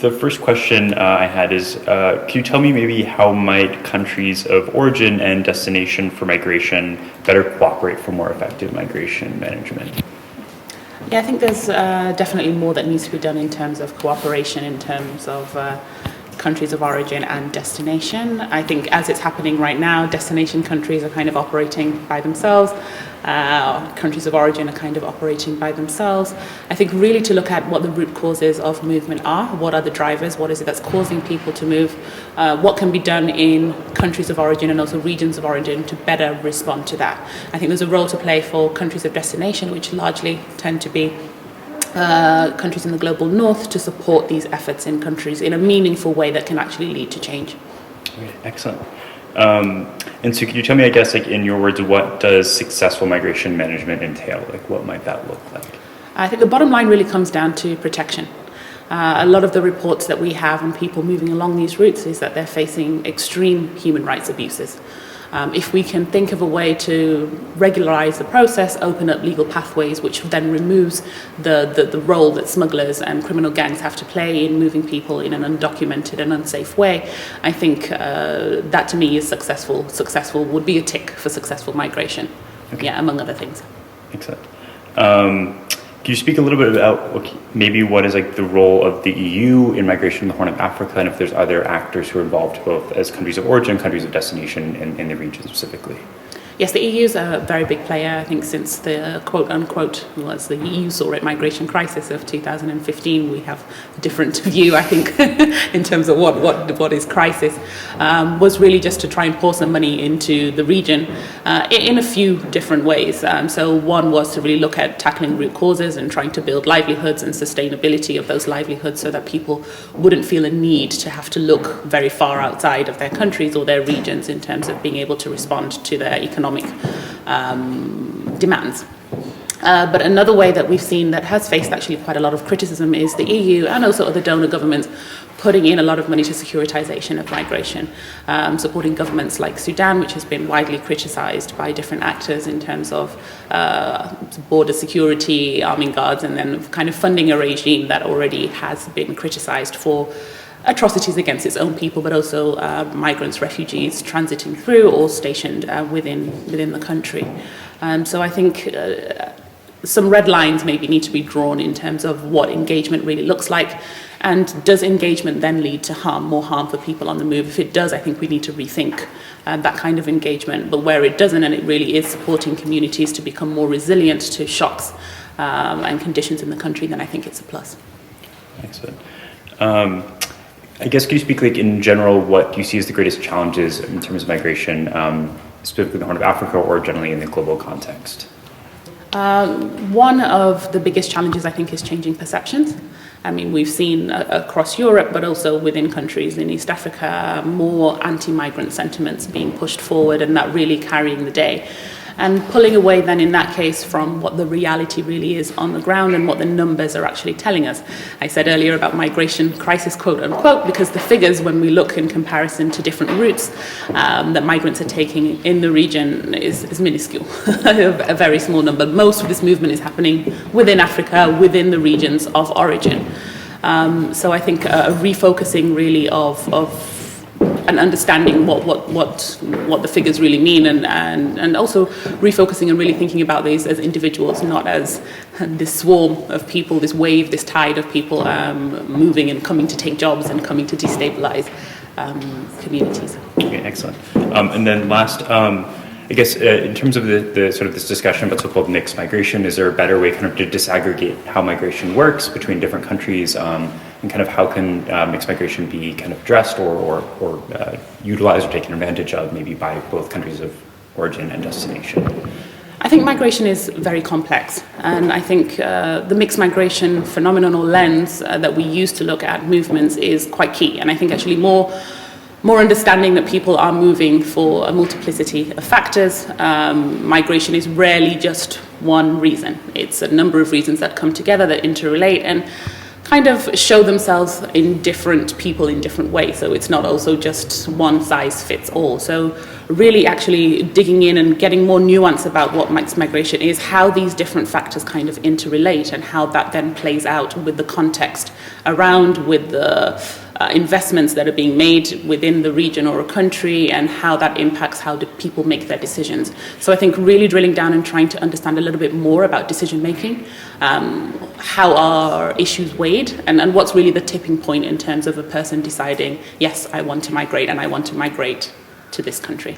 the first question I had is, can you tell me maybe how might countries of origin and destination for migration better cooperate for more effective migration management? Yeah, I think there's definitely more that needs to be done in terms of cooperation, in terms of countries of origin and destination. I think as it's happening right now, destination countries are kind of operating by themselves. Countries of origin are kind of operating by themselves. I think really to look at what the root causes of movement are, what are the drivers, what is it that's causing people to move, what can be done in countries of origin and also regions of origin to better respond to that. I think there's a role to play for countries of destination, which largely tend to be countries in the global north, to support these efforts in countries in a meaningful way that can actually lead to change. Okay, excellent. And so could you tell me, I guess, like in your words, what does successful migration management entail? Like what might that look like? I think the bottom line really comes down to protection. A lot of the reports that we have on people moving along these routes is that they're facing extreme human rights abuses. If we can think of a way to regularize the process, open up legal pathways, which then removes the role that smugglers and criminal gangs have to play in moving people in an undocumented and unsafe way, I think that to me is successful. Successful would be a tick for successful migration, okay. Yeah, among other things. Excellent. Can you speak a little bit about maybe what is like the role of the EU in migration in the Horn of Africa, and if there's other actors who are involved both as countries of origin, countries of destination in the region specifically? Yes, the EU is a very big player. I think since the quote-unquote, was the EU saw it, migration crisis of 2015, we have a different view, I think, in terms of what is crisis, was really just to try and pour some money into the region in a few different ways. So one was to really look at tackling root causes and trying to build livelihoods and sustainability of those livelihoods so that people wouldn't feel a need to have to look very far outside of their countries or their regions in terms of being able to respond to their economic demands. But another way that we've seen that has faced actually quite a lot of criticism is the EU and also other donor governments putting in a lot of money to securitization of migration, supporting governments like Sudan, which has been widely criticized by different actors in terms of border security, arming guards, and then kind of funding a regime that already has been criticized for atrocities against its own people, but also migrants, refugees transiting through or stationed within the country. So I think some red lines maybe need to be drawn in terms of what engagement really looks like, and does engagement then lead to more harm for people on the move? If it does, I think we need to rethink that kind of engagement. But where it doesn't, and it really is supporting communities to become more resilient to shocks and conditions in the country, then I think it's a plus. Excellent. I guess could you speak like in general, what do you see as the greatest challenges in terms of migration, specifically in the Horn of Africa or generally in the global context? One of the biggest challenges, I think, is changing perceptions. I mean, we've seen across Europe, but also within countries in East Africa, more anti-migrant sentiments being pushed forward, and that really carrying the day. And pulling away then in that case from what the reality really is on the ground and what the numbers are actually telling us. I said earlier about migration crisis, quote unquote, because the figures when we look in comparison to different routes that migrants are taking in the region is minuscule, a very small number. Most of this movement is happening within Africa, within the regions of origin. So I think a refocusing really of and understanding what the figures really mean, and also refocusing and really thinking about these as individuals, not as this swarm of people, this wave, this tide of people moving and coming to take jobs and coming to destabilize communities. Okay, excellent. And then last, I guess in terms of the sort of this discussion about so-called mixed migration, is there a better way kind of to disaggregate how migration works between different countries, and kind of how can mixed migration be kind of addressed or utilized or taken advantage of maybe by both countries of origin and destination? I think migration is very complex, and I think the mixed migration phenomenon or lens that we use to look at movements is quite key. And I think actually more understanding that people are moving for a multiplicity of factors. Migration is rarely just one reason. It's a number of reasons that come together that interrelate, and kind of show themselves in different people in different ways. So it's not also just one size fits all. So really actually digging in and getting more nuance about what mixed migration is, how these different factors kind of interrelate, and how that then plays out with the context around, with the investments that are being made within the region or a country, and how that impacts how do people make their decisions. So I think really drilling down and trying to understand a little bit more about decision making, how are issues weighed, and what's really the tipping point in terms of a person deciding, yes, I want to migrate, and I want to migrate to this country.